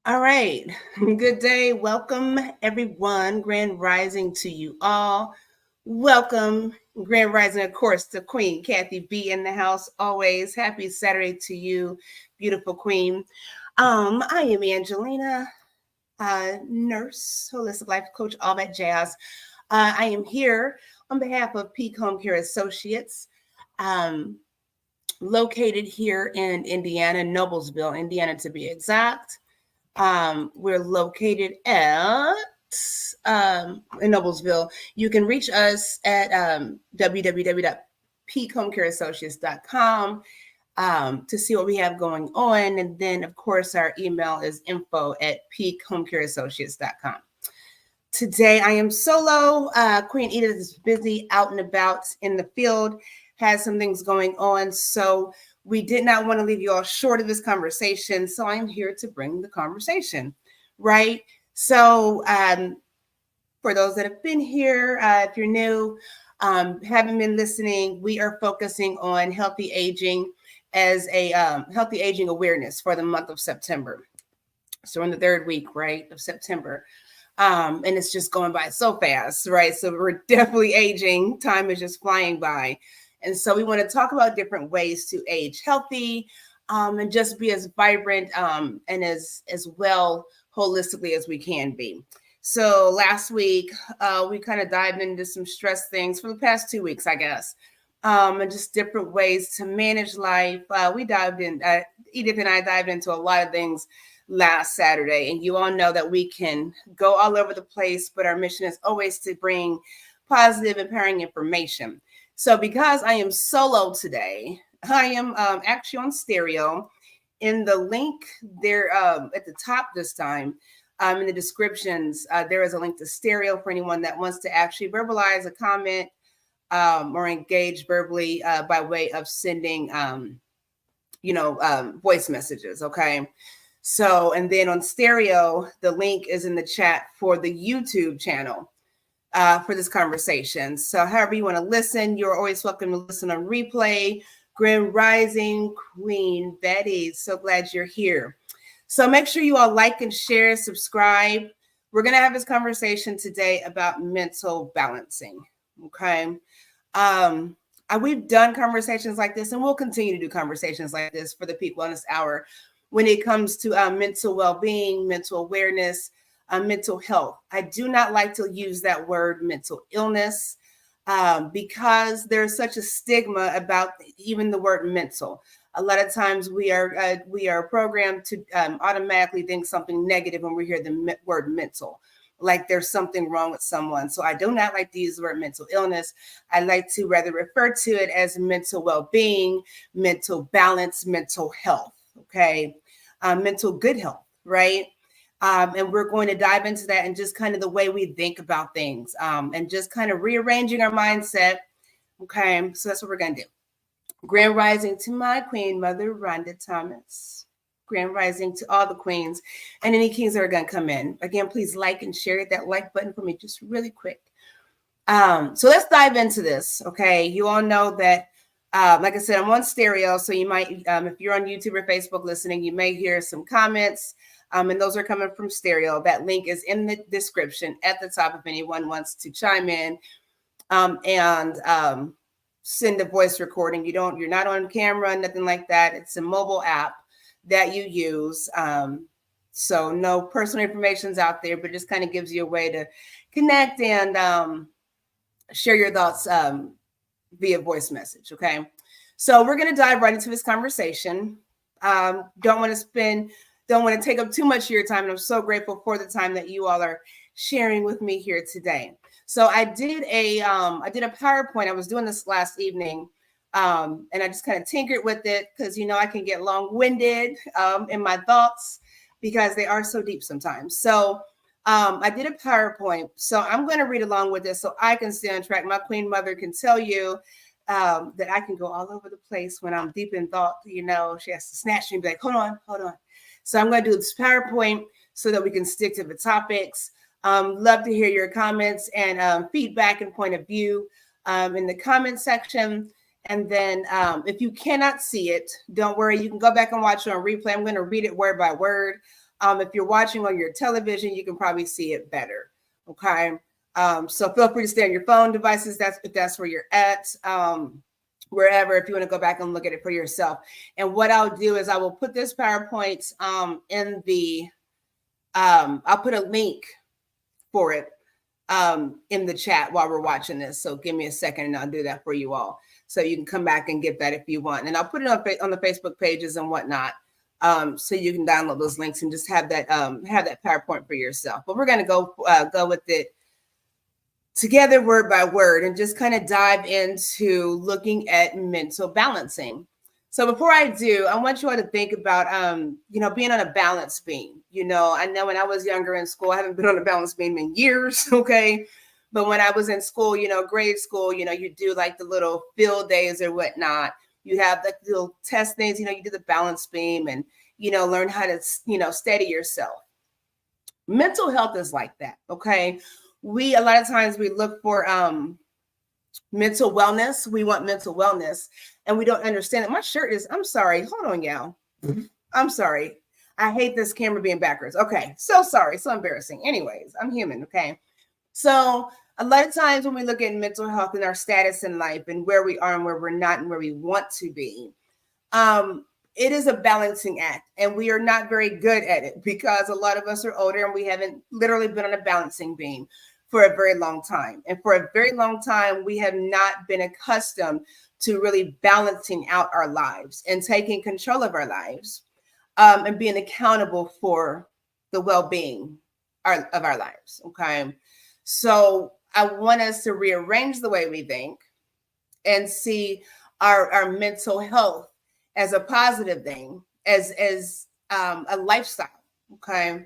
All right. Good day. Welcome, everyone. Grand Rising to you all. Welcome, Grand Rising, of course, to Queen Kathy B in the house. Always happy Saturday to you, beautiful Queen. I am Angelina, nurse, holistic life coach, all that jazz. I am here on behalf of Peak Homecare Associates. Um, Located here in Indiana, Noblesville, Indiana to be exact. We're located at in Noblesville. You can reach us at www.peakhomecareassociates.com to see what we have going on. And then, of course, our email is info@peakhomecareassociates.com. Today, I am solo. Queen Edith is busy out and about in the field, has some things going on. So we did not want to leave you all short of this conversation. So I'm here to bring the conversation, right? So for those that have been here, if you're new, haven't been listening, we are focusing on healthy aging as a healthy aging awareness for the month of September. So we're in the third week, right, of September. And it's just going by so fast, right? So we're definitely aging. Time is just flying by. And so we want to talk about different ways to age healthy and just be as vibrant and as well holistically as we can be. So last week, we kind of dived into some stress things for the past 2 weeks, I guess, and just different ways to manage life. We dived in, Edith and I dived into a lot of things last Saturday. And you all know that we can go all over the place, but our mission is always to bring positive, empowering information. So because I am solo today, I am actually on stereo. In the link there at the top this time, in the descriptions, there is a link to stereo for anyone that wants to actually verbalize a comment or engage verbally by way of sending, voice messages, okay? So, and then on stereo, the link is in the chat for the YouTube channel for this conversation. So however you want to listen, you're always welcome to listen on replay. Grand Rising Queen Betty, so glad you're here. So make sure you all like and share, subscribe. We're going to have this conversation today about mental balancing, okay? We've done conversations like this, and we'll continue to do conversations like this for the Peak Wellness Hour when it comes to mental well-being, mental awareness, mental health. I do not like to use that word mental illness because there's such a stigma about even the word mental. A lot of times we are programmed to automatically think something negative when we hear the word mental, like there's something wrong with someone. So I do not like to use the word mental illness. I like to rather refer to it as mental well-being, mental balance, mental health, okay? Mental good health, right? And we're going to dive into that and just kind of the way we think about things and just kind of rearranging our mindset. Okay, so that's what we're going to do. Grand Rising to my Queen Mother, Rhonda Thomas. Grand Rising to all the queens and any kings that are going to come in. Again, please like and share that like button for me just really quick. So let's dive into this, okay? You all know that like I said, I'm on stereo, so you might, if you're on YouTube or Facebook listening, you may hear some comments, and those are coming from stereo. That link is in the description at the top if anyone wants to chime in and send a voice recording. You're not on camera, nothing like that. It's a mobile app that you use. So no personal information's out there, but just kind of gives you a way to connect and share your thoughts via voice message. Okay. So we're going to dive right into this conversation. Don't want to take up too much of your time. And I'm so grateful for the time that you all are sharing with me here today. So I did a PowerPoint. I was doing this last evening. And I just kind of tinkered with it because, I can get long-winded in my thoughts because they are so deep sometimes. So I did a PowerPoint, so I'm going to read along with this so I can stay on track. My Queen Mother can tell you that I can go all over the place when I'm deep in thought. She has to snatch me and be like, hold on. So I'm going to do this PowerPoint so that we can stick to the topics. Love to hear your comments and feedback and point of view in the comment section. And then if you cannot see it, don't worry. You can go back and watch it on replay. I'm going to read it word by word. If you're watching on your television, you can probably see it better. Okay. So feel free to stay on your phone devices. If that's where you're at. Wherever, if you want to go back and look at it for yourself. And what I'll do is I will put this PowerPoint in the, I'll put a link for it in the chat while we're watching this. So give me a second and I'll do that for you all. So you can come back and get that if you want. And I'll put it on the Facebook pages and whatnot. So you can download those links and just have that PowerPoint for yourself. But we're going to go with it together word by word and just kind of dive into looking at mental balancing. So before I do, I want you all to think about, being on a balance beam. I know when I was younger in school, I haven't been on a balance beam in years. Okay. But when I was in school, grade school, you do like the little field days or whatnot. You have the little test things, you do the balance beam and, learn how to, steady yourself. Mental health is like that. Okay. A lot of times we look for mental wellness. We want mental wellness and we don't understand it. My shirt is, I'm sorry. Hold on, y'all. I'm sorry. I hate this camera being backwards. Okay. So sorry. So embarrassing. Anyways, I'm human. Okay. So a lot of times when we look at mental health and our status in life and where we are and where we're not and where we want to be, it is a balancing act and we are not very good at it because a lot of us are older and we haven't literally been on a balancing beam for a very long time. And for a very long time, we have not been accustomed to really balancing out our lives and taking control of our lives and being accountable for the well-being of our lives. Okay. So I want us to rearrange the way we think and see our mental health as a positive thing, as a lifestyle. Okay.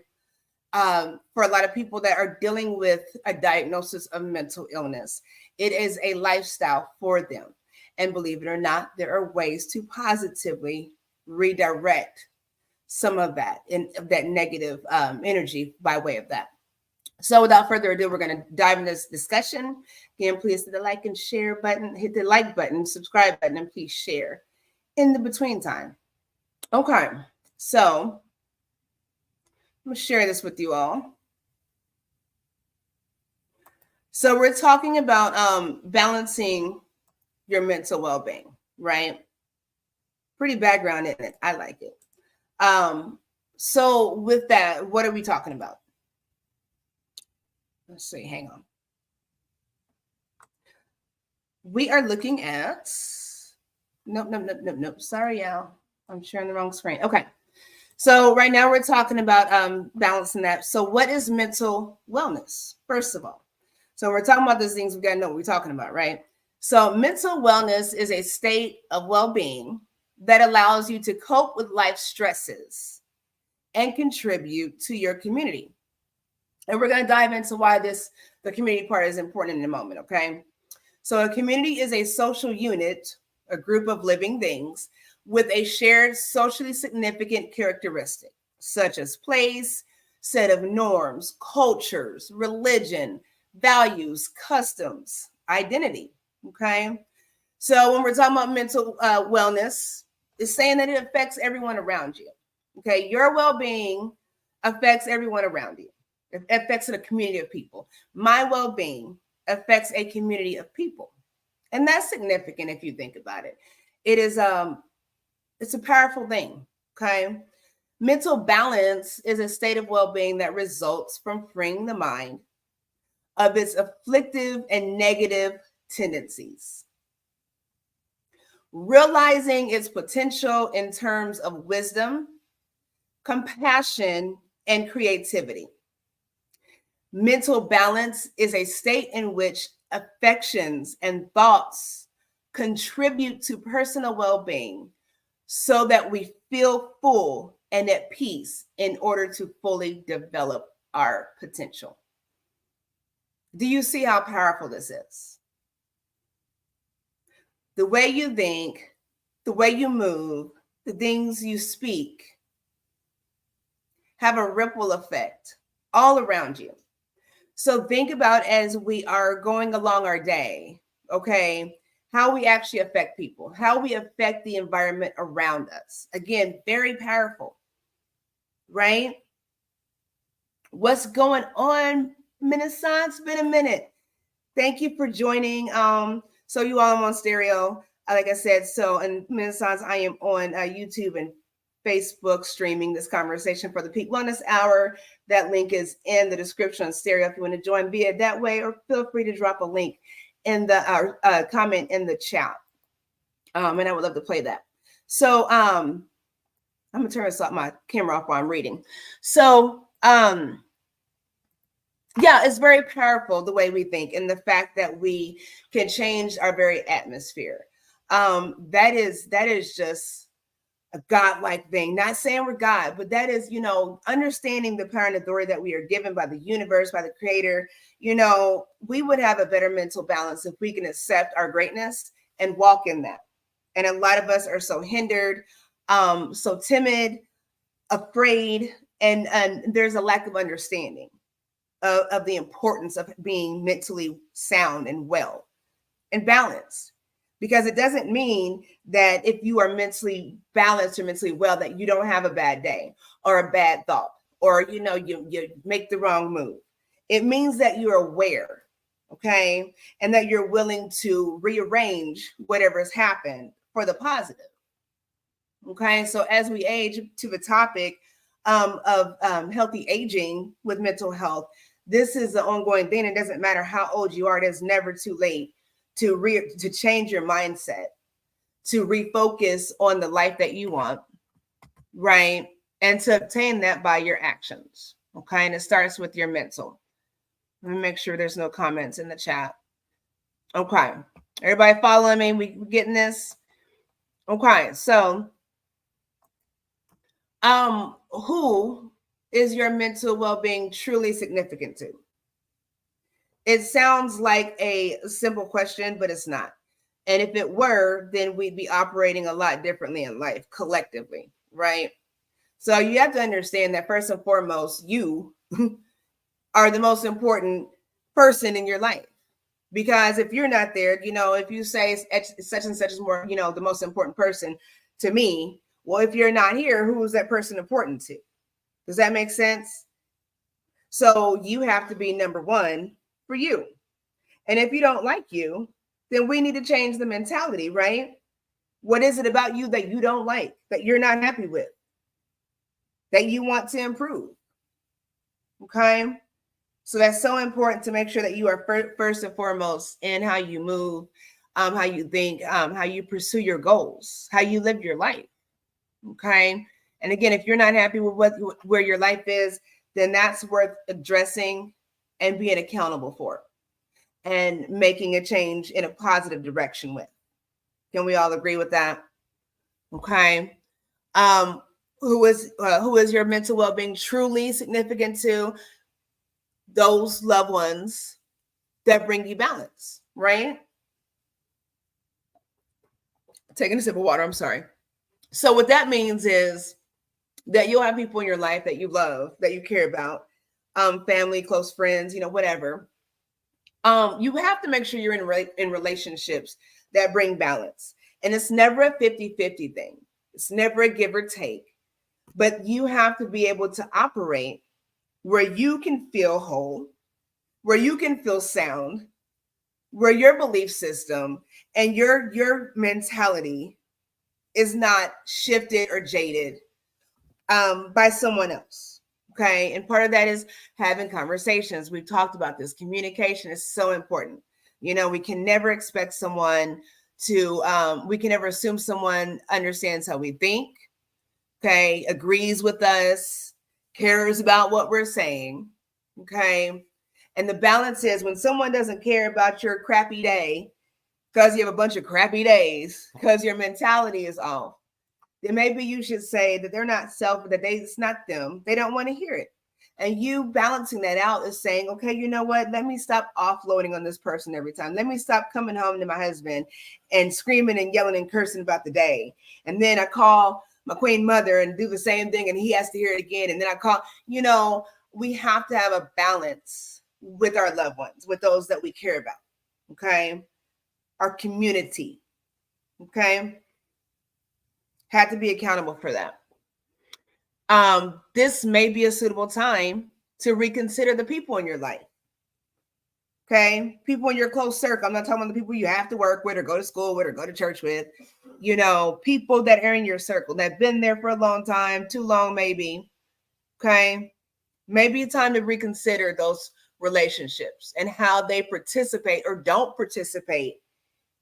For a lot of people that are dealing with a diagnosis of mental illness, it is a lifestyle for them. And believe it or not, there are ways to positively redirect some of that negative energy by way of that. So without further ado, we're going to dive into this discussion. Again, please hit the like and share button, hit the like button, subscribe button, and please share in the between time. Okay, so I'm going to share this with you all. So we're talking about balancing your mental well-being, right? Pretty background in it. I like it. So with that, what are we talking about? Let's see, hang on. We are looking at, nope. Sorry, y'all. I'm sharing the wrong screen. Okay. So right now we're talking about balancing that. So what is mental wellness, first of all? So we're talking about these things, we got to know what we're talking about, right? So mental wellness is a state of well-being that allows you to cope with life stresses and contribute to your community. And we're going to dive into why the community part is important in a moment, okay? So a community is a social unit, a group of living things with a shared socially significant characteristic, such as place, set of norms, cultures, religion, values, customs, identity, okay? So when we're talking about mental wellness, it's saying that it affects everyone around you, okay? Your well-being affects everyone around you. It affects a community of people. My well-being affects a community of people. And that's significant if you think about it. It is it's a powerful thing, okay? Mental balance is a state of well-being that results from freeing the mind of its afflictive and negative tendencies, realizing its potential in terms of wisdom, compassion, and creativity. Mental balance is a state in which affections and thoughts contribute to personal well-being so that we feel full and at peace in order to fully develop our potential. Do you see how powerful this is? The way you think, the way you move, the things you speak have a ripple effect all around you. So think about as we are going along our day, okay, how we actually affect people, how we affect the environment around us. Again, very powerful, right? What's going on, Minnesota? It's been a minute. Thank you for joining. So you all, I'm on stereo, like I said. So, and Minnesota, I am on YouTube and Facebook streaming this conversation for the Peak Wellness Hour. That link is in the description on stereo if you want to join via that way, or feel free to drop a link in the comment in the chat. And I would love to play that. So I'm gonna turn my camera off while I'm reading. So yeah, it's very powerful the way we think, and the fact that we can change our very atmosphere. That is just a godlike thing. Not saying we're God, but that is, understanding the power and authority that we are given by the universe, by the Creator. We would have a better mental balance if we can accept our greatness and walk in that. And a lot of us are so hindered, so timid, afraid, and there's a lack of understanding of the importance of being mentally sound and well and balanced. Because it doesn't mean that if you are mentally balanced or mentally well, that you don't have a bad day or a bad thought, or, you make the wrong move. It means that you're aware, okay? And that you're willing to rearrange whatever has happened for the positive. Okay, so as we age, to the topic of healthy aging with mental health, this is an ongoing thing. It doesn't matter how old you are. It is never too late to change your mindset, to refocus on the life that you want, right? And to obtain that by your actions, okay? And it starts with your mental. Let me make sure there's no comments in the chat. Okay, everybody following me? We getting this? Okay, so who is your mental well-being truly significant to? It sounds like a simple question, but it's not. And if it were, then we'd be operating a lot differently in life collectively, right? So you have to understand that first and foremost, you are the most important person in your life. Because if you're not there, if you say such and such is more, the most important person to me, well, if you're not here, who is that person important to? Does that make sense? So you have to be number one for you. And if you don't like you, then we need to change the mentality, right? What is it about you that you don't like, that you're not happy with, that you want to improve? Okay. So that's so important to make sure that you are first and foremost in how you move, how you think, how you pursue your goals, how you live your life. Okay. And again, if you're not happy with where your life is, then that's worth addressing and being accountable for and making a change in a positive direction with. Can we all agree with that? Okay. Who is your mental well-being truly significant to? Those loved ones that bring you balance, right? Taking a sip of water, I'm sorry. So what that means is that you'll have people in your life that you love, that you care about, family, close friends, whatever. You have to make sure you're in relationships that bring balance. And it's never a 50-50 thing. It's never a give or take. But you have to be able to operate where you can feel whole, where you can feel sound, where your belief system and your mentality is not shifted or jaded by someone else. Okay. And part of that is having conversations. We've talked about this. Communication is so important. We can never expect someone we can never assume someone understands how we think, okay, agrees with us, cares about what we're saying, okay? And the balance is when someone doesn't care about your crappy day because you have a bunch of crappy days because your mentality is off, then maybe you should say that they're not it's not them. They don't want to hear it. And you balancing that out is saying, okay, you know what? Let me stop offloading on this person every time. Let me stop coming home to my husband and screaming and yelling and cursing about the day. And then I call my queen mother and do the same thing and he has to hear it again. And then I call, we have to have a balance with our loved ones, with those that we care about. Okay. Our community. Okay. Had to be accountable for that. This may be a suitable time to reconsider the people in your life. Okay, people in your close circle. I'm not talking about the people you have to work with or go to school with or go to church with. You know, people that are in your circle that have been there for a long time, too long maybe. Okay, maybe it's time to reconsider those relationships and how they participate or don't participate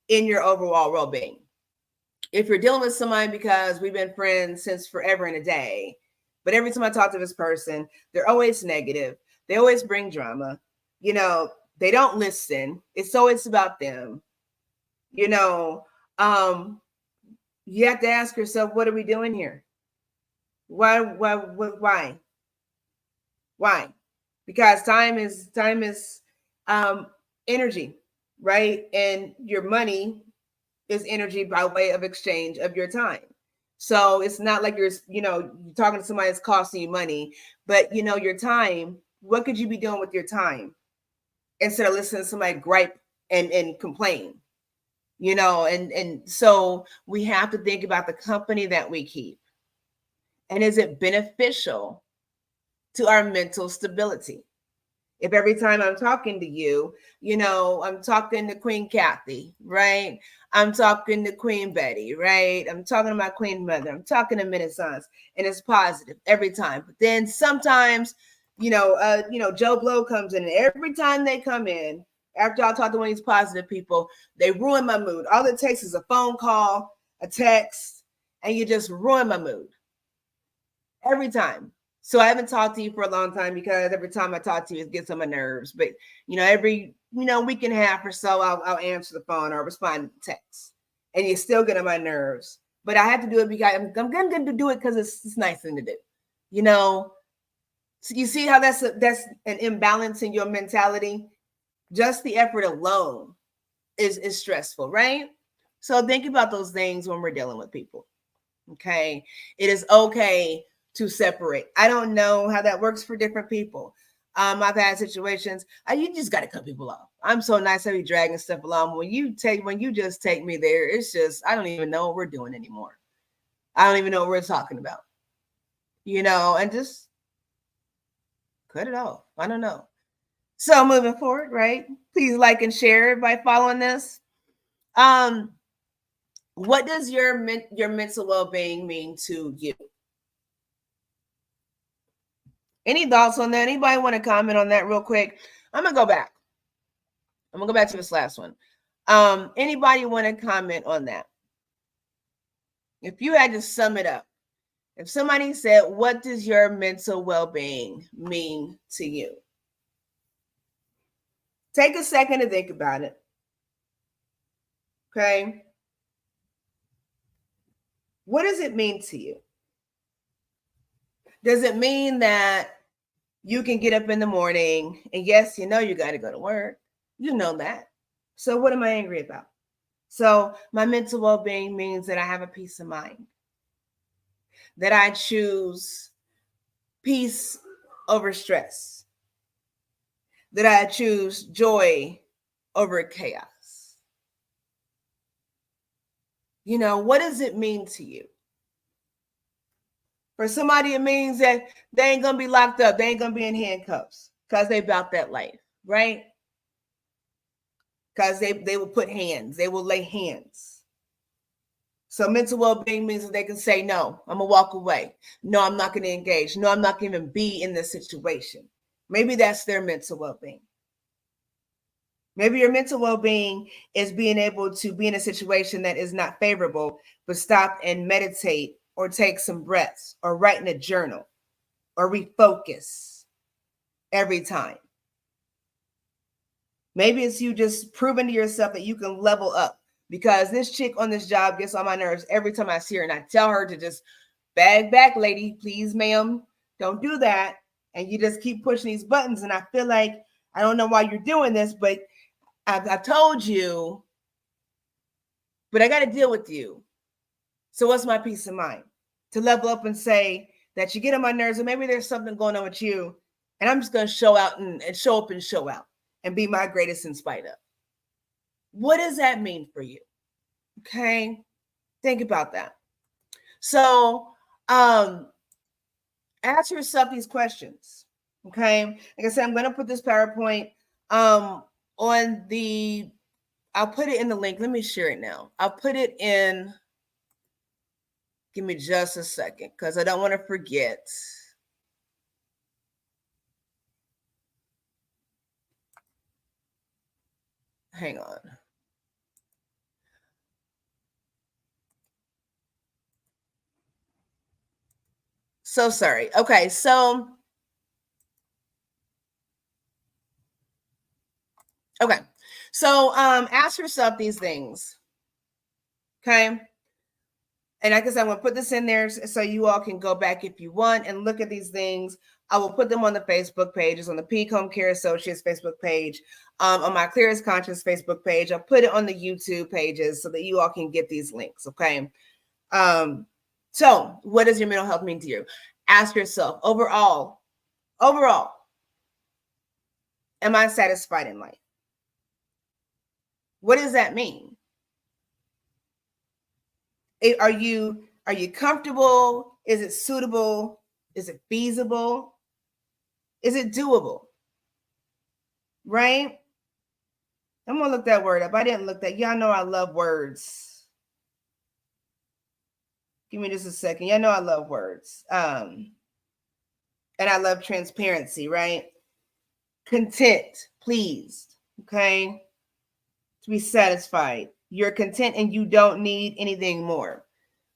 in your overall well-being. If you're dealing with somebody because we've been friends since forever and a day, but every time I talk to this person, they're always negative. They always bring drama. You know, they don't listen. It's always about them. You know, you have to ask yourself, what are we doing here? Why? Because time is energy, right? And your money is energy by way of exchange of your time. So it's not like you're talking to somebody that's costing you money, but your time, what could you be doing with your time instead of listening to somebody gripe and complain? And so we have to think about the company that we keep. And is it beneficial to our mental stability? If every time I'm talking to you, I'm talking to Queen Kathy, right? I'm talking to Queen Betty, right? I'm talking to my Queen Mother. I'm talking to Renaissance, and it's positive every time. But then sometimes, Joe Blow comes in, and every time they come in, after I talk to one of these positive people, they ruin my mood. All it takes is a phone call, a text, and you just ruin my mood every time. So I haven't talked to you for a long time because every time I talk to you, it gets on my nerves. But, every, week and a half or so, I'll answer the phone or respond to text. And you still get on my nerves. But I have to do it because I'm going to do it because it's a nice thing to do. So you see how that's an imbalance in your mentality? Just the effort alone is stressful, right? So think about those things when we're dealing with people. Okay. It is okay to separate. I don't know how that works for different people. I've had situations. You just got to cut people off. I'm so nice. I be dragging stuff along. When you just take me there, it's just, I don't even know what we're doing anymore. I don't even know what we're talking about, and just cut it off. I don't know. So moving forward, right? Please like and share by following this. What does your mental well-being mean to you? Any thoughts on that? Anybody want to comment on that real quick? I'm going to go back. I'm going to go back to this last one. Anybody want to comment on that? If you had to sum it up, if somebody said, what does your mental well-being mean to you? Take a second to think about it. Okay. What does it mean to you? Does it mean that you can get up in the morning and yes, you got to go to work. You know that. So what am I angry about? So my mental well-being means that I have a peace of mind, that I choose peace over stress, that I choose joy over chaos. What does it mean to you? For somebody, it means that they ain't going to be locked up. They ain't going to be in handcuffs because they about that life, right? Because they will put hands. They will lay hands. So mental well-being means that they can say, no, I'm going to walk away. No, I'm not going to engage. No, I'm not going to even be in this situation. Maybe that's their mental well-being. Maybe your mental well-being is being able to be in a situation that is not favorable, but stop and meditate or take some breaths or write in a journal or refocus every time. Maybe it's you just proving to yourself that you can level up, because this chick on this job gets on my nerves every time I see her, and I tell her to just bag back, lady, please, ma'am, don't do that. And you just keep pushing these buttons. And I feel like, I don't know why you're doing this, but I've told you, but I got to deal with you. So what's my peace of mind? To level up and say that you get on my nerves, and maybe there's something going on with you, and I'm just going to show out and show up and show out and be my greatest in spite of. What does that mean for you? Okay, think about that. So ask yourself these questions. Okay. Like I said, I'm going to put this PowerPoint on the, I'll put it in the link. Let me share it now. I'll put it in. Give me just a second because I don't want to forget. Hang on. So sorry. Okay. So, okay. So ask yourself these things. Okay. And like I said, I'm going to put this in there so you all can go back if you want and look at these things. I will put them on the Facebook pages, on the Peak Homecare Associates Facebook page, on my Clearest Conscious Facebook page. I'll put it on the YouTube pages so that you all can get these links. Okay. So what does your mental health mean to you? Ask yourself, overall, am I satisfied in life? What does that mean? Are you comfortable? Is it suitable? Is it feasible? Is it doable? Right? I'm gonna look that word up. I didn't look that. Y'all know I love words. Give me just a second. Y'all know I love words. And I love transparency, right? Content, pleased, okay? To be satisfied. You're content and you don't need anything more.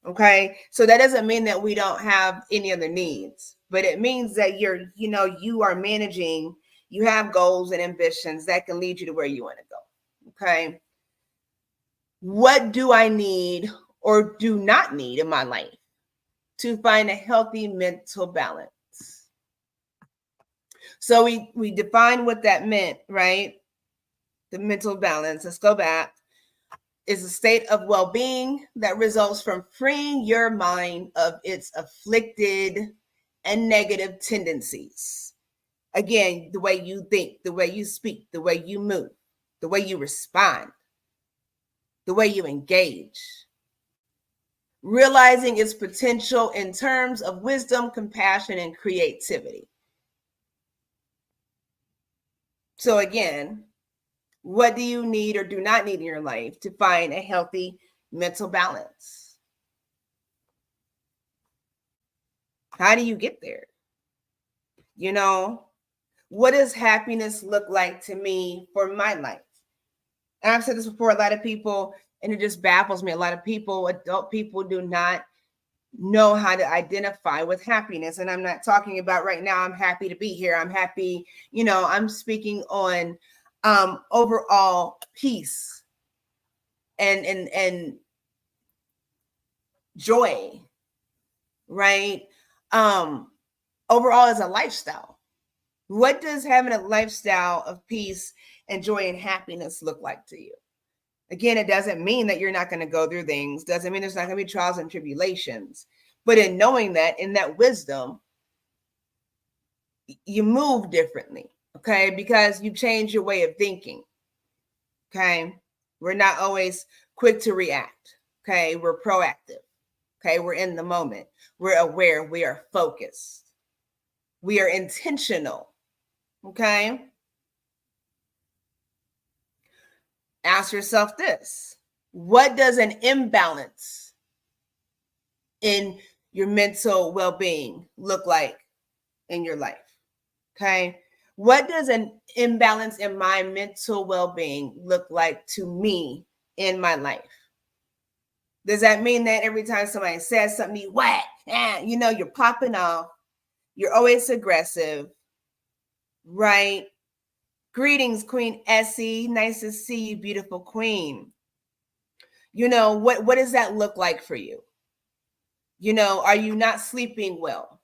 Okay. So that doesn't mean that we don't have any other needs, but it means that you are managing, you have goals and ambitions that can lead you to where you want to go. Okay. What do I need or do not need in my life to find a healthy mental balance? So we defined what that meant, right? The mental balance. Let's go back. Is a state of well-being that results from freeing your mind of its afflicted and negative tendencies. Again, the way you think, the way you speak, the way you move, the way you respond, the way you engage. Realizing its potential in terms of wisdom, compassion, and creativity. So again, what do you need or do not need in your life to find a healthy mental balance? How do you get there? What does happiness look like to me for my life? And I've said this before, a lot of people, and it just baffles me, a lot of people, adult people, do not know how to identify with happiness. And I'm not talking about right now, I'm happy to be here. I'm happy, I'm speaking on overall peace and joy, right? Overall as a lifestyle. What does having a lifestyle of peace and joy and happiness look like to you? Again, it doesn't mean that you're not going to go through things. Doesn't mean there's not going to be trials and tribulations. But in knowing that, in that wisdom, you move differently, okay? Because you change your way of thinking, okay? We're not always quick to react, okay? We're proactive, okay? We're in the moment. We're aware. We are focused. We are intentional, okay? Ask yourself this. What does an imbalance in your mental well-being look like in your life? Okay. What does an imbalance in my mental well-being look like to me in my life? Does that mean that every time somebody says something, you whack, you're popping off, you're always aggressive, right? Greetings, Queen Essie. Nice to see you, beautiful queen. What does that look like for you? Are you not sleeping well?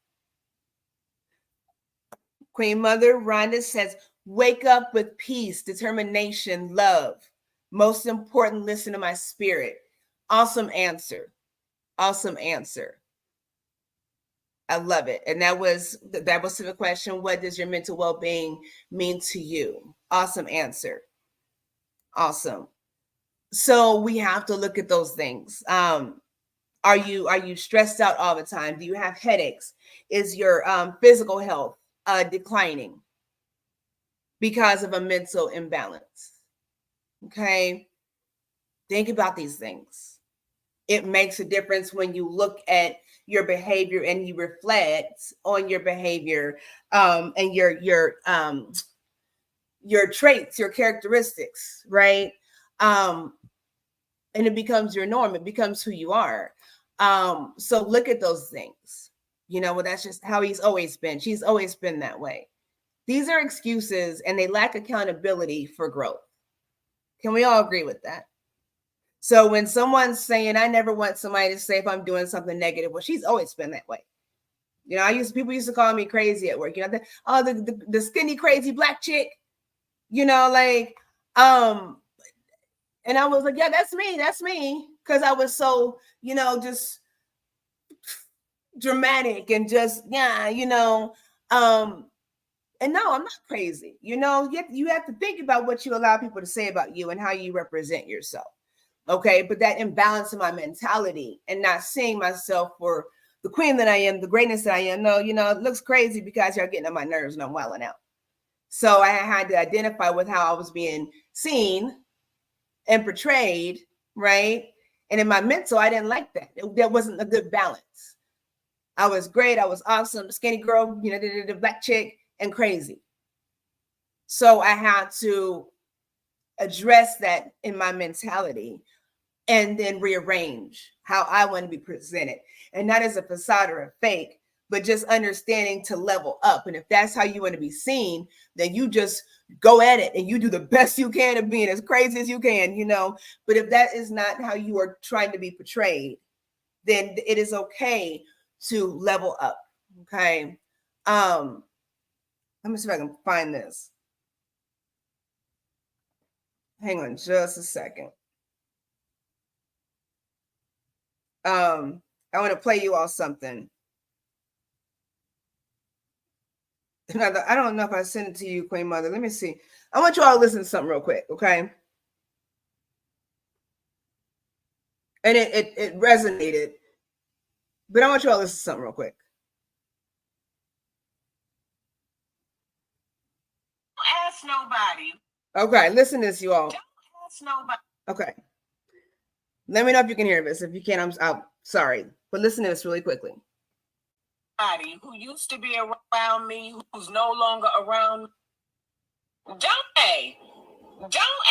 Queen Mother Rhonda says, wake up with peace, determination, love. Most important, listen to my spirit. Awesome answer. Awesome answer. I love it. And that was to the question, what does your mental well-being mean to you? Awesome answer. Awesome. So we have to look at those things. Are you stressed out all the time? Do you have headaches? Is your physical health declining because of a mental imbalance. Okay. Think about these things. It makes a difference when you look at your behavior and you reflect on your behavior, and your traits, your characteristics, right? And it becomes your norm. It becomes who you are. So look at those things. Well, that's just how he's always been. She's always been that way. These are excuses, and they lack accountability for growth. Can we all agree with that? So when someone's saying, I never want somebody to say if I'm doing something negative, well, she's always been that way. People used to call me crazy at work. The skinny, crazy black chick, and I was like, yeah, that's me. Cause I was so, just dramatic and just, and no, I'm not crazy. You have to think about what you allow people to say about you and how you represent yourself. Okay. But that imbalance in my mentality and not seeing myself for the queen that I am, the greatness that I am. No, it looks crazy because y'all getting on my nerves and I'm wilding out. So I had to identify with how I was being seen and portrayed. Right. And in my mental, I didn't like that. That wasn't a good balance. I was great. I was awesome. Skinny girl, the black chick and crazy. So I had to address that in my mentality and then rearrange how I want to be presented. And not as a facade or a fake, but just understanding to level up. And if that's how you want to be seen, then you just go at it and you do the best you can of being as crazy as you can, But if that is not how you are trying to be portrayed, then it is okay to level up. Okay. Let me see if I can find this. Hang on just a second. I want to play you all something. I don't know if I sent it to you, Queen Mother. Let me see. I want you all to listen to something real quick, okay? And it resonated, but I want you all to listen to something real quick. Don't ask nobody. Okay, listen to this, you all. Don't ask nobody. Okay. Let me know if you can hear this. If you can't, I'm sorry. But listen to this really quickly. Who used to be around me, who's no longer around. Don't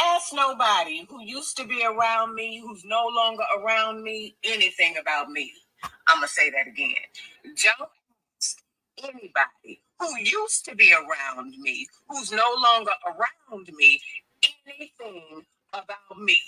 ask nobody who used to be around me, who's no longer around me, anything about me. I'm going to say that again. Don't ask anybody who used to be around me, who's no longer around me, anything about me.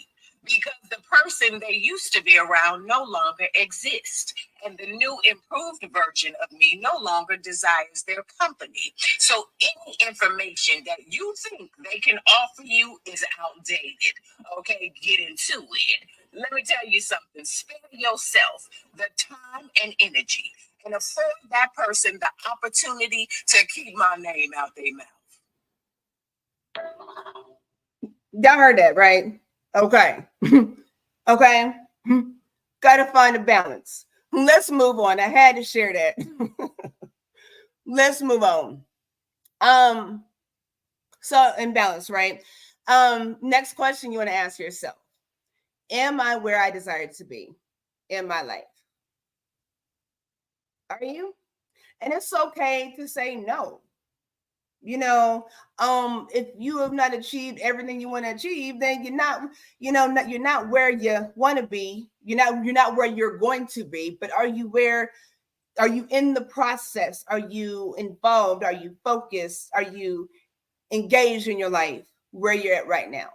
Because the person they used to be around no longer exists. And the new improved version of me no longer desires their company. So any information that you think they can offer you is outdated. Okay, get into it. Let me tell you something. Spare yourself the time and energy and afford that person the opportunity to keep my name out their mouth. Y'all heard that, right? Okay. Okay. Got to find a balance. Let's move on. I had to share that. Let's move on. So imbalance, right? Next question you want to ask yourself. Am I where I desire to be in my life? Are you? And it's okay to say no. If you have not achieved everything you want to achieve, then you're not where you want to be. You're not where you're going to be, but are you in the process? Are you involved? Are you focused? Are you engaged in your life where you're at right now?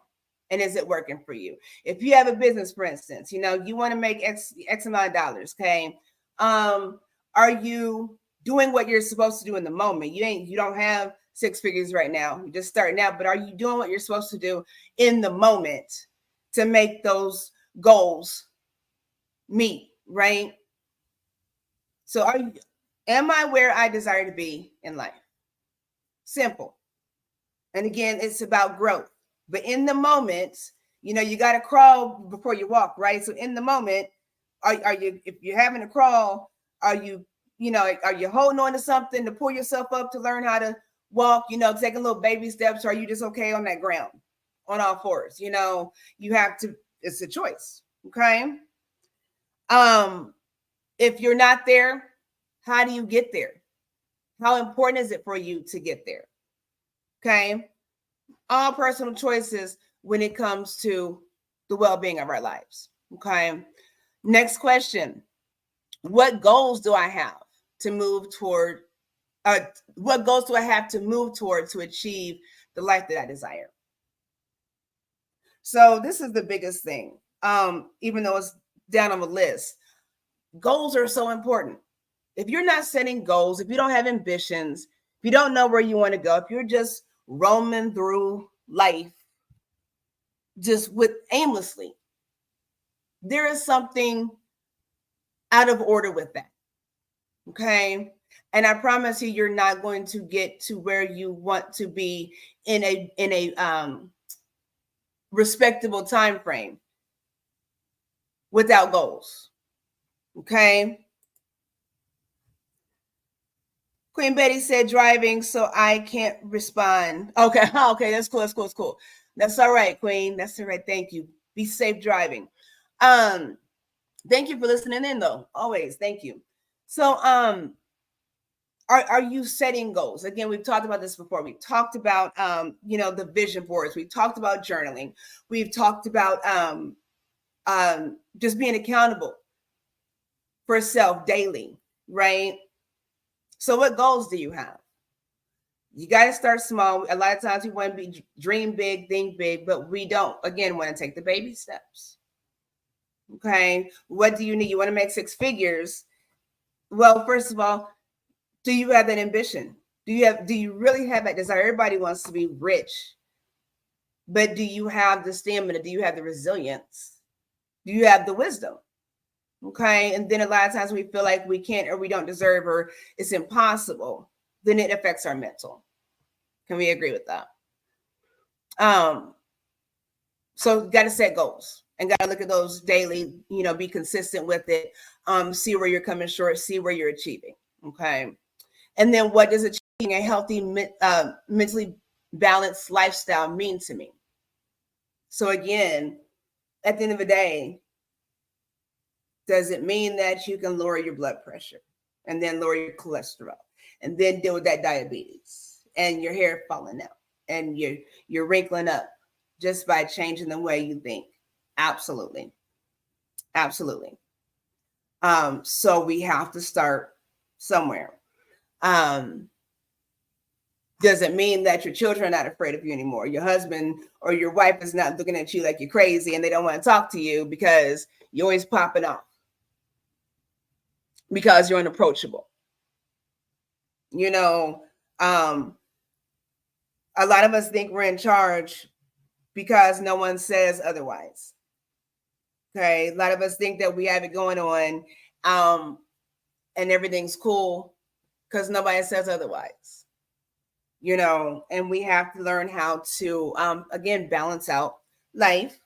And is it working for you? If you have a business, for instance, you want to make X amount of dollars. Okay. Are you doing what you're supposed to do in the moment? You don't have 6 figures right now. You're just starting out, but are you doing what you're supposed to do in the moment to make those goals meet, right? So am I where I desire to be in life? Simple. And again, it's about growth. But in the moment, you got to crawl before you walk, right? So in the moment, are you, if you're having to crawl, are you are you holding on to something to pull yourself up to learn how to walk, taking little baby steps, or are you just okay on that ground on all fours? You have to, it's a choice. Okay. If you're not there, how do you get there? How important is it for you to get there? Okay. All personal choices when it comes to the well-being of our lives. Okay. Next question. What goals do I have to move toward? What goals do I have to move toward to achieve the life that I desire? So this is the biggest thing. Even though it's down on the list, goals are so important. If you're not setting goals, if you don't have ambitions, if you don't know where you want to go, if you're just roaming through life just aimlessly, there is something out of order with that. Okay. And I promise you, you're not going to get to where you want to be in a respectable time frame without goals. Okay. Queen Betty said driving, so I can't respond. Okay. Okay. That's cool. That's cool. That's cool. That's all right, Queen. That's all right. Thank you. Be safe driving. Thank you for listening in, though. Always. Thank you. So, are you setting goals? Again, we've talked about this before. We've talked about, the vision boards. We've talked about journaling. We've talked about just being accountable for self daily, right? So what goals do you have? You got to start small. A lot of times we want to be dream big, think big, but we don't, again, want to take the baby steps. Okay. What do you need? You want to make 6 figures. Well, first of all, do you have that ambition? Do you really have that desire? Everybody wants to be rich, but do you have the stamina? Do you have the resilience? Do you have the wisdom? Okay. And then a lot of times we feel like we can't, or we don't deserve, or it's impossible. Then it affects our mental. Can we agree with that? So got to set goals and got to look at those daily, be consistent with it. See where you're coming short, see where you're achieving. Okay. And then what does achieving a healthy, mentally balanced lifestyle mean to me? So again, at the end of the day, does it mean that you can lower your blood pressure and then lower your cholesterol and then deal with that diabetes and your hair falling out and you're wrinkling up just by changing the way you think? Absolutely. Absolutely. So we have to start somewhere. Does it mean that your children are not afraid of you anymore? Your husband or your wife is not looking at you like you're crazy and they don't want to talk to you because you're always popping off because you're unapproachable? A lot of us think we're in charge because no one says otherwise. Okay. A lot of us think that we have it going on and everything's cool because nobody says otherwise, and we have to learn how to, again, balance out life.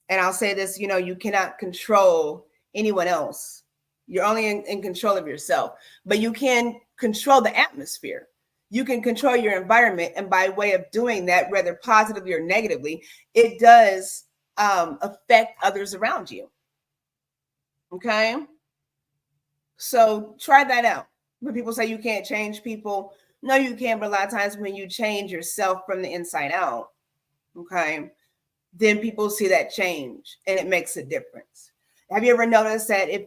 And I'll say this, you cannot control anyone else. You're only in control of yourself, but you can control the atmosphere. You can control your environment. And by way of doing that, whether positively or negatively, it does affect others around you. Okay. So try that out. When people say you can't change people, no, you can. But a lot of times when you change yourself from the inside out, okay, then people see that change and it makes a difference. Have you ever noticed that if,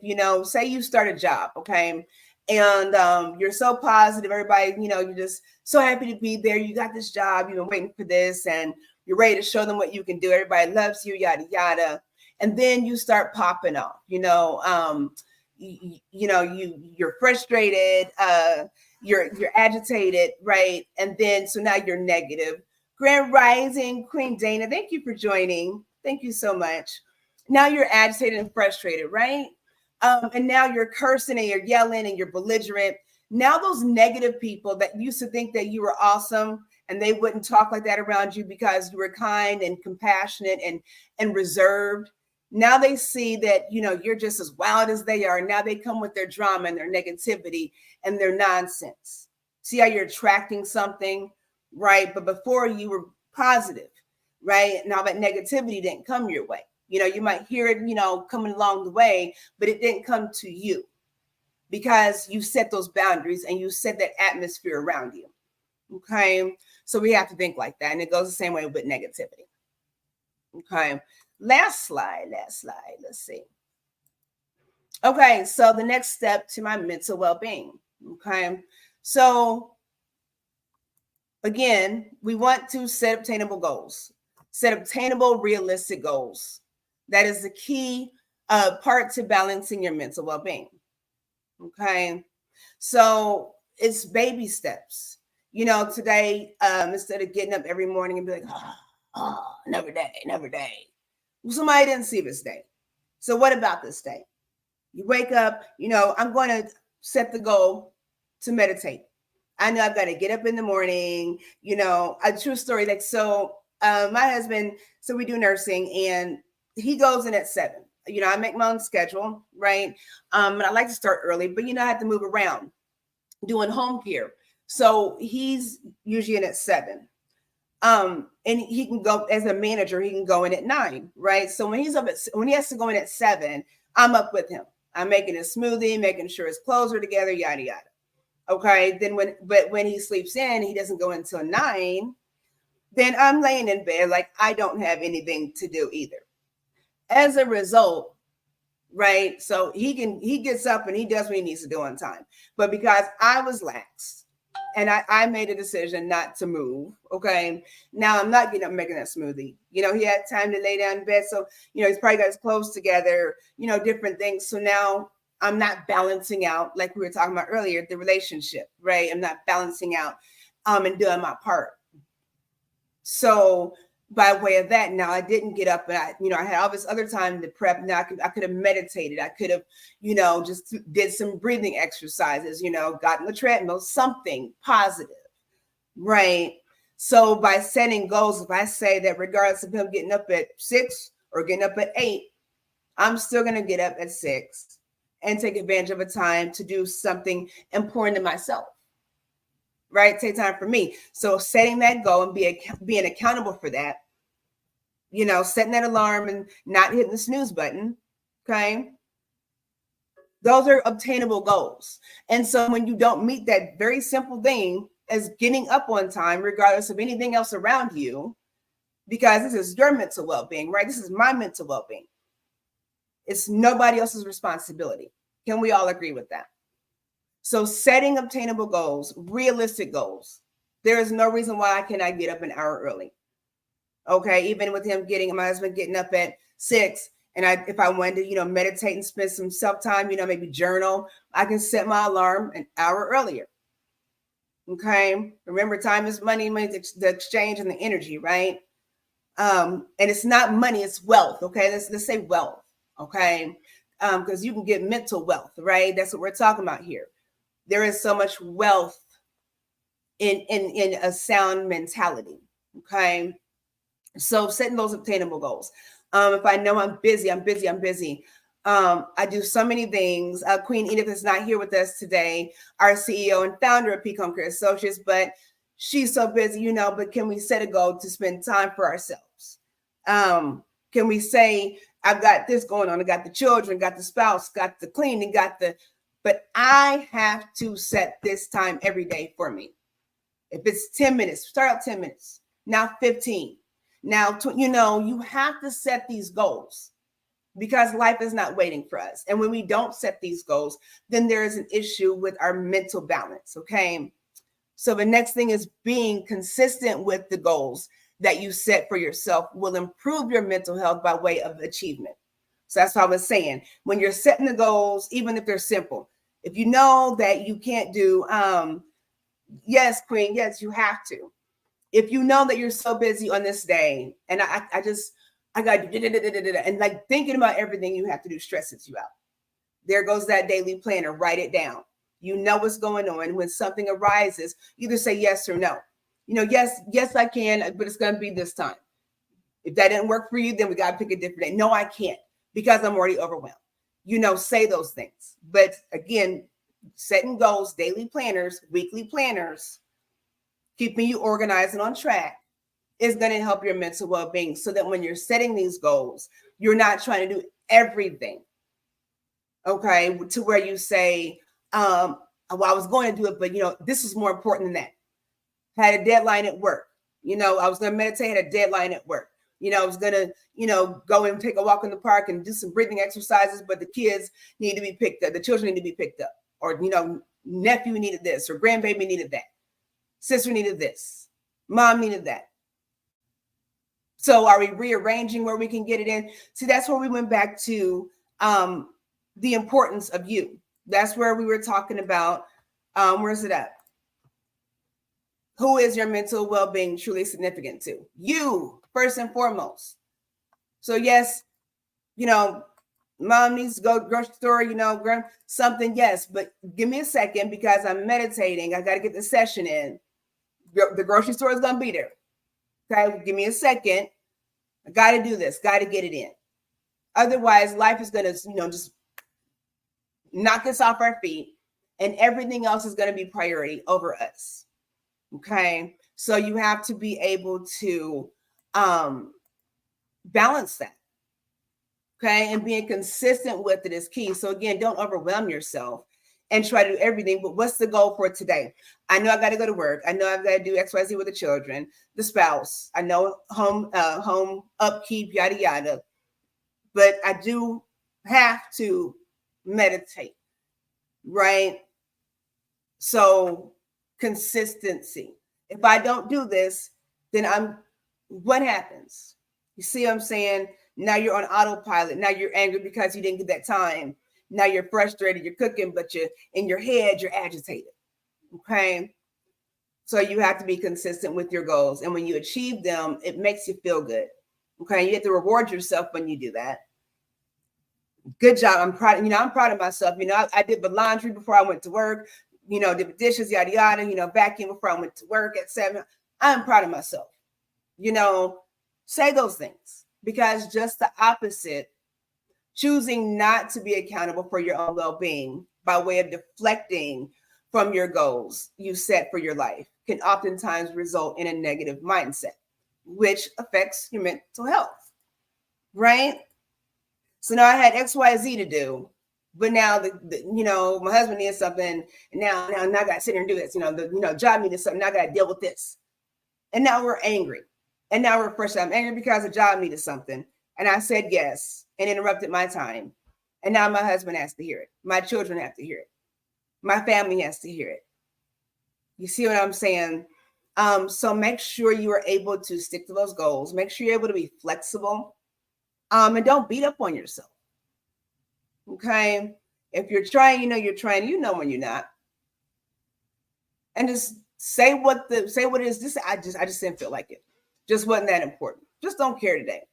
say you start a job, okay, and you're so positive, everybody, you're just so happy to be there. You got this job, you've been waiting for this, and you're ready to show them what you can do. Everybody loves you, yada, yada. And then you start popping off, you're frustrated, you're agitated, right? And then, so now you're negative. Grand Rising, Queen Dana, thank you for joining. Thank you so much. Now you're agitated and frustrated, right? And now you're cursing and you're yelling and you're belligerent. Now those negative people that used to think that you were awesome and they wouldn't talk like that around you because you were kind and compassionate and reserved. Now they see that, you're just as wild as they are. Now they come with their drama and their negativity and their nonsense. See how you're attracting something, right? But before you were positive, right? Now that negativity didn't come your way. You might hear it, coming along the way, but it didn't come to you because you set those boundaries and you set that atmosphere around you. Okay. So we have to think like that. And it goes the same way with negativity. Okay. Last slide. Let's see. Okay. So the next step to my mental well-being. Okay. So again, we want to set obtainable goals, set obtainable, realistic goals. That is the key part to balancing your mental well-being. Okay. So it's baby steps. Today, instead of getting up every morning and be like, another day. Well, somebody didn't see this day. So what about this day? You wake up, I'm going to set the goal to meditate. I know I've got to get up in the morning, a true story. My husband, so we do nursing and he goes in at 7. I make my own schedule, right? And I like to start early, but I have to move around doing Homecare. So he's usually in at 7. And he can go as a manager, he can go in at 9, right? So when he has to go in at 7, I'm up with him. I'm making a smoothie, making sure his clothes are together, yada, yada. Okay. Then when he sleeps in, he doesn't go until 9. Then I'm laying in bed like I don't have anything to do either. As a result, right? So he gets up and he does what he needs to do on time. But because I was lax and I made a decision not to move, okay, now I'm not getting up making that smoothie. He had time to lay down in bed. So, he's probably got his clothes together, different things. So now I'm not balancing out, like we were talking about earlier, the relationship, right? I'm not balancing out and doing my part. So by way of that, now I didn't get up and I had all this other time to prep. Now I could have meditated. I could have, just did some breathing exercises, got on the treadmill, something positive, right? So by setting goals, if I say that regardless of him getting up at 6 or getting up at 8, I'm still going to get up at 6 and take advantage of a time to do something important to myself. Right? Take time for me. So setting that goal and being accountable for that, setting that alarm and not hitting the snooze button. Okay. Those are obtainable goals. And so when you don't meet that very simple thing as getting up on time, regardless of anything else around you, because this is your mental well-being, right? This is my mental well-being. It's nobody else's responsibility. Can we all agree with that? So setting obtainable goals, realistic goals. There is no reason why I cannot get up an hour early. Okay, even with my husband getting up at 6, and if I wanted to, meditate and spend some self-time, maybe journal, I can set my alarm an hour earlier. Okay, remember, time is money, the exchange and the energy, right? And it's not money, it's wealth. Okay, let's say wealth. Okay, because you can get mental wealth, right? That's what we're talking about here. There is so much wealth in a sound mentality. Okay. So setting those obtainable goals. If I know I'm busy. I do so many things. Queen Edith is not here with us today, our CEO and founder of Homecare Associates, but she's so busy, but can we set a goal to spend time for ourselves? Can we say, I've got this going on. I got the children, got the spouse, got the cleaning, but I have to set this time every day for me. If it's 10 minutes, start out 10 minutes, now 15. Now, you have to set these goals because life is not waiting for us. And when we don't set these goals, then there is an issue with our mental balance. Okay. So the next thing is being consistent with the goals that you set for yourself will improve your mental health by way of achievement. So that's what I was saying. When you're setting the goals, even if they're simple, if you know that you can't do, yes, Queen, yes, you have to. If you know that you're so busy on this day, and I got and like thinking about everything you have to do stresses you out. There goes that daily planner. Write it down. You know what's going on. When something arises, either say yes or no. Yes, I can, but it's going to be this time. If that didn't work for you, then we got to pick a different day. No, I can't. because I'm already overwhelmed. Say those things. But again, setting goals, daily planners, weekly planners, keeping you organized and on track is going to help your mental well-being, so that when you're setting these goals, you're not trying to do everything. Okay. To where you say, well, I was going to do it, but this is more important than that. Had a deadline at work. I was going to meditate, had a deadline at work. I was going to, go and take a walk in the park and do some breathing exercises, but the kids need to be picked up. The children need to be picked up. Or, nephew needed this, or grandbaby needed that. Sister needed this. Mom needed that. So are we rearranging where we can get it in? See, that's where we went back to the importance of you. That's where we were talking about, where's it at? Who is your mental well-being truly significant to? You, first and foremost. So yes, mom needs to go to the grocery store, grab something, yes, but give me a second because I'm meditating. I got to get the session in. The grocery store is going to be there. Okay, give me a second. I got to do this, got to get it in. Otherwise, life is going to, just knock us off our feet, and everything else is going to be priority over us. Okay, so you have to be able to balance that. Okay, and being consistent with it is key. So again, don't overwhelm yourself and try to do everything. But what's the goal for today? I know I got to go to work. I know I've got to do XYZ with the children, the spouse. I know home upkeep, yada yada. But I do have to meditate, right? So consistency. If I don't do this, then what happens? You see what I'm saying? Now you're on autopilot. Now you're angry because you didn't get that time. Now you're frustrated. You're cooking, but in your head, you're agitated. Okay. So you have to be consistent with your goals. And when you achieve them, it makes you feel good. Okay. You have to reward yourself when you do that. Good job. I'm proud. I'm proud of myself. I did the laundry before I went to work, did the dishes, yada, yada, vacuum before I went to work at 7. I'm proud of myself. Say those things, because just the opposite, choosing not to be accountable for your own well-being by way of deflecting from your goals you set for your life, can oftentimes result in a negative mindset, which affects your mental health, right? So now I had XYZ to do, but now my husband needs something, and now I got to sit here and do this. Job needed something. Now I got to deal with this, and now we're angry, and now we're frustrated. I'm angry because the job needed something, and I said yes and interrupted my time, and now my husband has to hear it. My children have to hear it. My family has to hear it. You see what I'm saying? So make sure you are able to stick to those goals. Make sure you're able to be flexible. And don't beat up on yourself. Okay. If you're trying, you're trying, when you're not. And just say what it is. This I just didn't feel like it. Just wasn't that important. Just don't care today.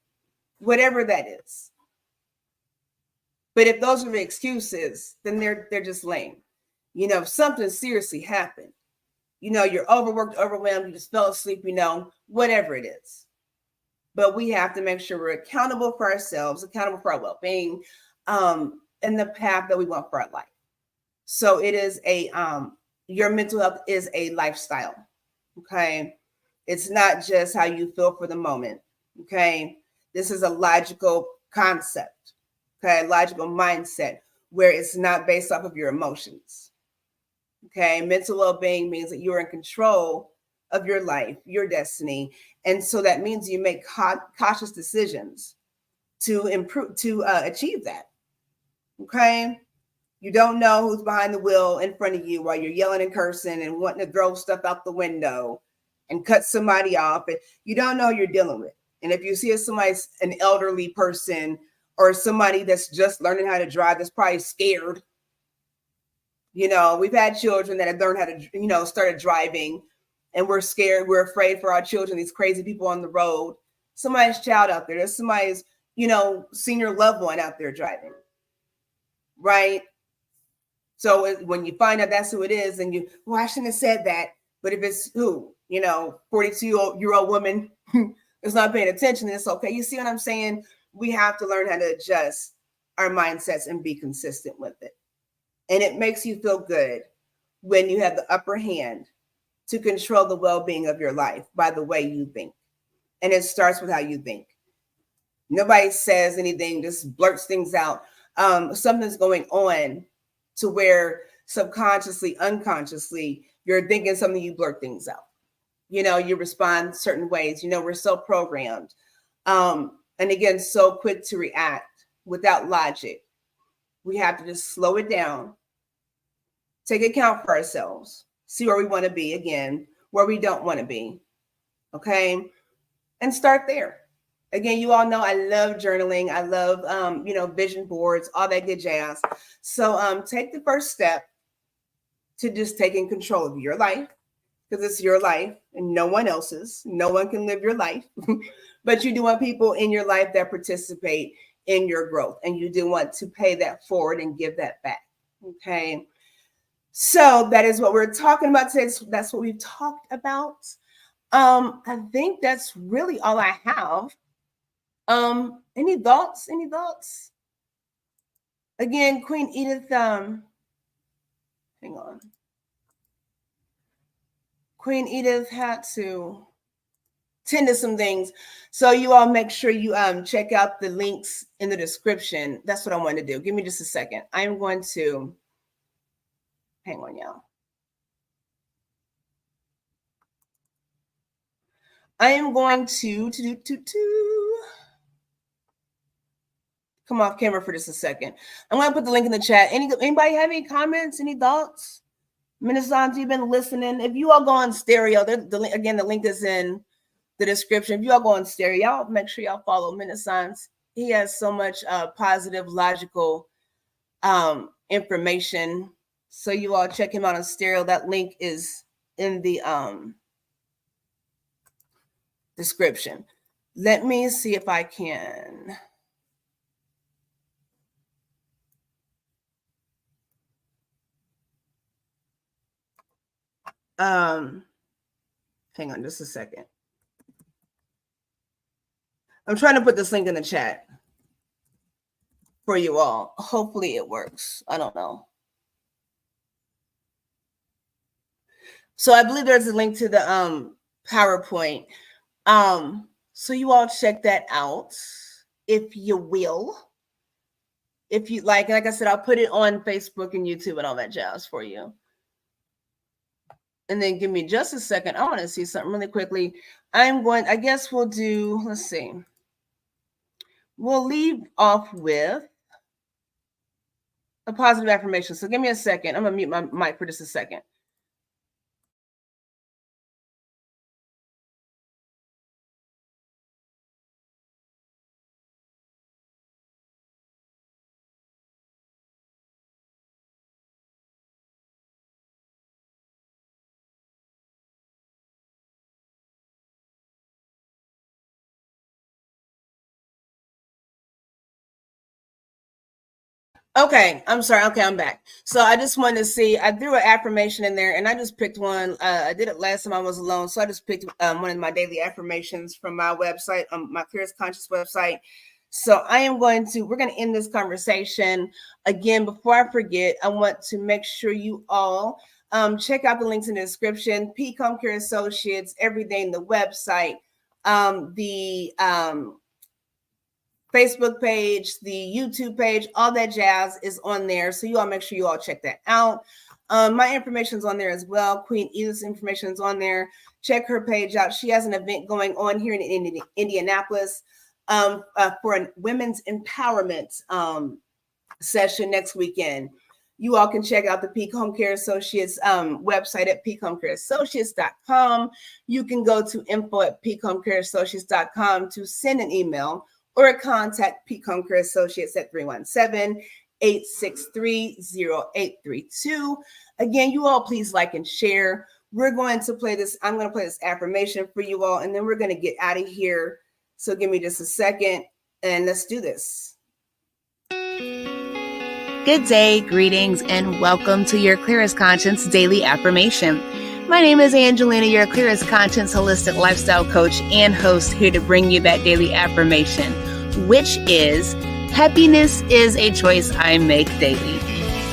Whatever that is. But if those are the excuses, then they're just lame. If something seriously happened, you're overworked, overwhelmed, you just fell asleep, whatever it is. But we have to make sure we're accountable for ourselves, accountable for our well-being, and the path that we want for our life. So it is your mental health is a lifestyle. Okay. It's not just how you feel for the moment. Okay. This is a logical concept. Okay. Logical mindset where it's not based off of your emotions. Okay. Mental well-being means that you're in control of your life, your destiny. And so that means you make cautious decisions to achieve that. Okay. You don't know who's behind the wheel in front of you while you're yelling and cursing and wanting to throw stuff out the window and cut somebody off. And you don't know who you're dealing with. And if you see an elderly person or somebody that's just learning how to drive, that's probably scared. We've had children that have learned how to, started driving, and we're scared. We're afraid for our children, these crazy people on the road. Somebody's child out there. There's somebody's, senior loved one out there driving. Right. So when you find out that's who it is, and I shouldn't have said that. But if it's 42-year-old woman is not paying attention, it's okay. You see what I'm saying? we have to learn how to adjust our mindsets and be consistent with it. And it makes you feel good when you have the upper hand to control the well-being of your life by the way you think. And it starts with how you think. Nobody says anything, just blurts things out. Something's going on to where subconsciously, unconsciously, you're thinking something, you blurt things out. You respond certain ways. We're so programmed. And again, so quick to react without logic. We have to just slow it down, take account for ourselves, see where we want to be again, where we don't want to be. Okay. And start there. Again, you all know I love journaling. I love, vision boards, all that good jazz. So take the first step to just taking control of your life, because it's your life and no one else's. No one can live your life, but you do want people in your life that participate in your growth, and you do want to pay that forward and give that back. Okay. So that is what we're talking about today. That's what we've talked about. I think that's really all I have. Any thoughts? Again, Queen Edith, hang on. Queen Edith had to tend to some things. So you all make sure you check out the links in the description. That's what I want to do. Give me just a second. I'm going to, hang on, y'all. I am going to come off camera for just a second. I'm going to put the link in the chat. Anybody have any comments, any thoughts? Ministers, you've been listening. If you all go on stereo, the link is in the description. If you all go on stereo, y'all make sure y'all follow Ministers. He has so much positive, logical information. So you all check him out on stereo. That link is in the description. Let me see if I can. Hang on just a second. I'm trying to put this link in the chat for you all. Hopefully it works. I don't know. So I believe there's a link to the PowerPoint. So you all check that out if you will. If you like I said, I'll put it on Facebook and YouTube and all that jazz for you. And then give me just a second. I want to see something really quickly. I guess we'll do, let's see. We'll leave off with a positive affirmation. So give me a second. I'm going to mute my mic for just a second. Okay, I'm sorry. Okay, I'm back. So I just wanted to see, I threw an affirmation in there and I just picked one. I did it last time I was alone. So I just picked one of my daily affirmations from my website, my Clearest Conscious website. So we're going to end this conversation. Again, before I forget, I want to make sure you all check out the links in the description. Peak Homecare Associates, everything, the website, the Facebook page, the YouTube page, all that jazz is on there. So you all make sure you all check that out. My information's on there as well. Queen Edith's information is on there. Check her page out. She has an event going on here in Indianapolis for a women's empowerment session next weekend. You all can check out the Peak Homecare Associates website at peakhomecareassociates.com. You can go to info@peakhomecareassociates.com to send an email or contact Peak Homecare Associates at 317-863-0832. Again, you all please like and share. We're going to play this. I'm going to play this affirmation for you all, and then we're going to get out of here. So give me just a second, and let's do this. Good day, greetings, and welcome to your Clearest Conscience Daily Affirmation. My name is Angelina, your Clearest Conscience Holistic Lifestyle Coach and host, here to bring you that daily affirmation. which is happiness is a choice I make daily.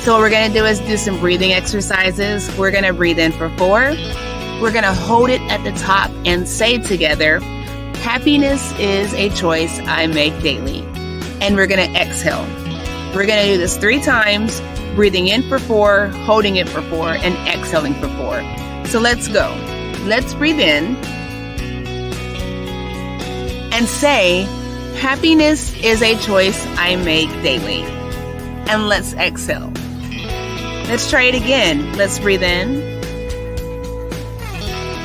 So what we're going to do is do some breathing exercises. We're going to breathe in for 4. We're going to hold it at the top and say together, happiness is a choice I make daily. And we're going to exhale. We're going to do this 3 times, breathing in for 4, holding it for 4, and exhaling for 4. So let's go. Let's breathe in and say, happiness is a choice I make daily. And let's exhale. Let's try it again. Let's breathe in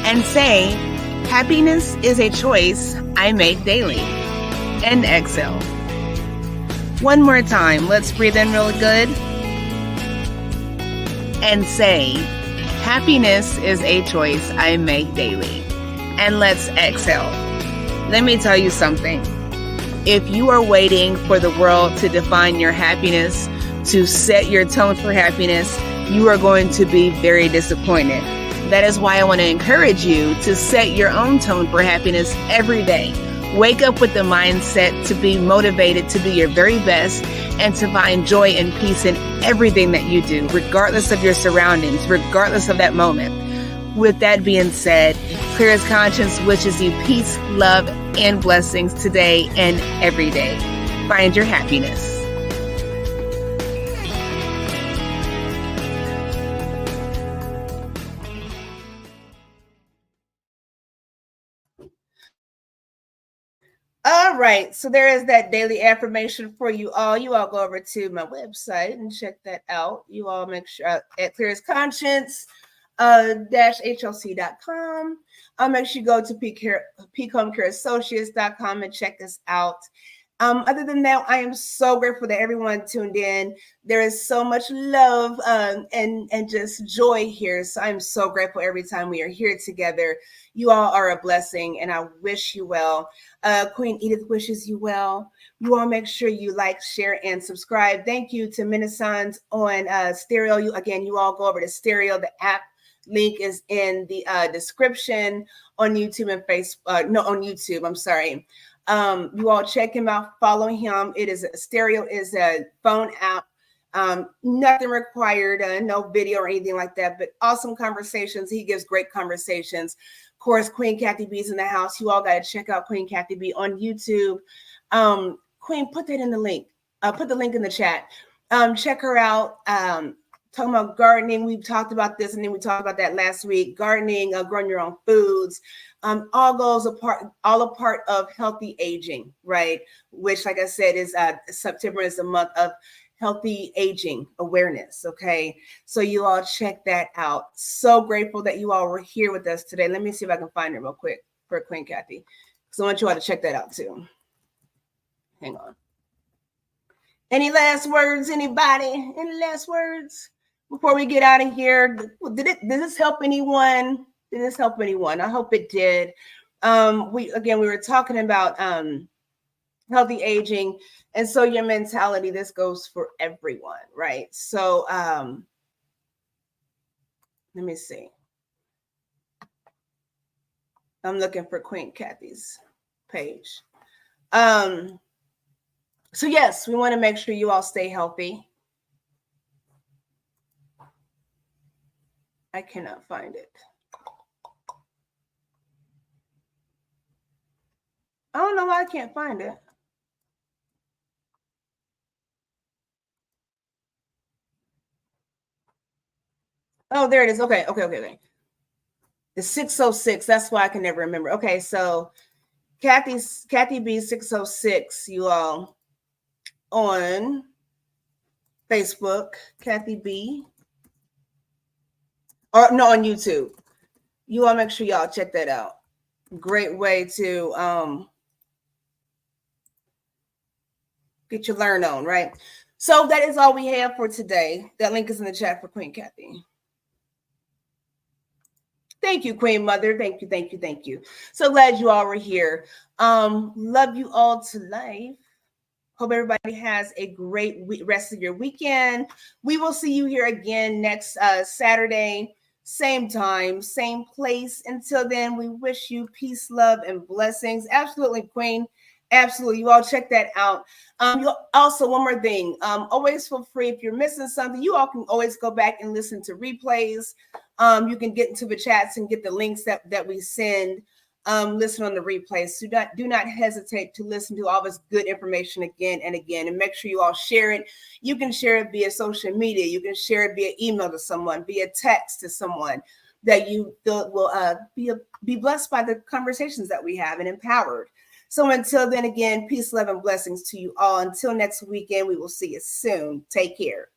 and say, happiness is a choice I make daily. And exhale. One more time. Let's breathe in real good and say, happiness is a choice I make daily. And let's exhale. Let me tell you something. If you are waiting for the world to define your happiness, to set your tone for happiness, you are going to be very disappointed. That is why I want to encourage you to set your own tone for happiness every day. Wake up with the mindset to be motivated to be your very best and to find joy and peace in everything that you do, regardless of your surroundings, regardless of that moment. With that being said, Clearest Conscience wishes you peace, love, and blessings today and every day. Find your happiness. All right, so there is that daily affirmation for you all. You all go over to my website and check that out. You all make sure at Clearest Conscience -HLC.com. Make sure you go to PeakHomecareAssociates.com and check us out. Other than that, I am so grateful that everyone tuned in. There is so much love and just joy here. So I'm so grateful every time we are here together. You all are a blessing, and I wish you well. Queen Edith wishes you well. You all make sure you like, share, and subscribe. Thank you to Minnesons on Stereo. You all go over to Stereo. The app link is in the description on YouTube and Facebook. On YouTube. I'm sorry. You all check him out, follow him. Stereo is a phone app. Nothing required, no video or anything like that, but awesome conversations. He gives great conversations. Of course, Queen Kathy B is in the house. You all got to check out Queen Kathy B on YouTube. Queen, put that in the link. Put the link in the chat. Check her out. Talking about gardening, we've talked about this, and then we talked about that last week. Gardening, growing your own foods, all a part of healthy aging, right? Which, like I said, is September is the month of healthy aging awareness. Okay, so you all check that out. So grateful that you all were here with us today. Let me see if I can find it real quick for Queen Kathy, because I want you all to check that out too. Hang on. Any last words? Anybody? Any last words before we get out of here? Did this help anyone? Did this help anyone? I hope it did. We were talking about healthy aging, and so your mentality. This goes for everyone, right? So let me see. I'm looking for Queen Kathy's page. So yes, we want to make sure you all stay healthy. I cannot find it. I don't know why I can't find it. Oh, there it is. Okay. The 606. That's why I can never remember. Okay, so Kathy B 606, you all on Facebook, Kathy B. Or no, on YouTube. You all make sure y'all check that out. Great way to get your learn on, right? So that is all we have for today. That link is in the chat for Queen Kathy. Thank you, Queen Mother. Thank you. So glad you all were here. Love you all to life. Hope everybody has a great rest of your weekend. We will see you here again next Saturday, same time, same place. Until then, we wish you peace, love, and blessings. Absolutely, Queen. Absolutely. You all check that out. You also, one more thing, always feel free if you're missing something, you all can always go back and listen to replays. You can get into the chats and get the links that we send. Listen on the replays. So do not hesitate to listen to all this good information again and again, and make sure you all share it. You can share it via social media. You can share it via email to someone, via text to someone that you feel will be blessed by the conversations that we have and empowered. So until then, again, peace, love, and blessings to you all. Until next weekend, we will see you soon. Take care.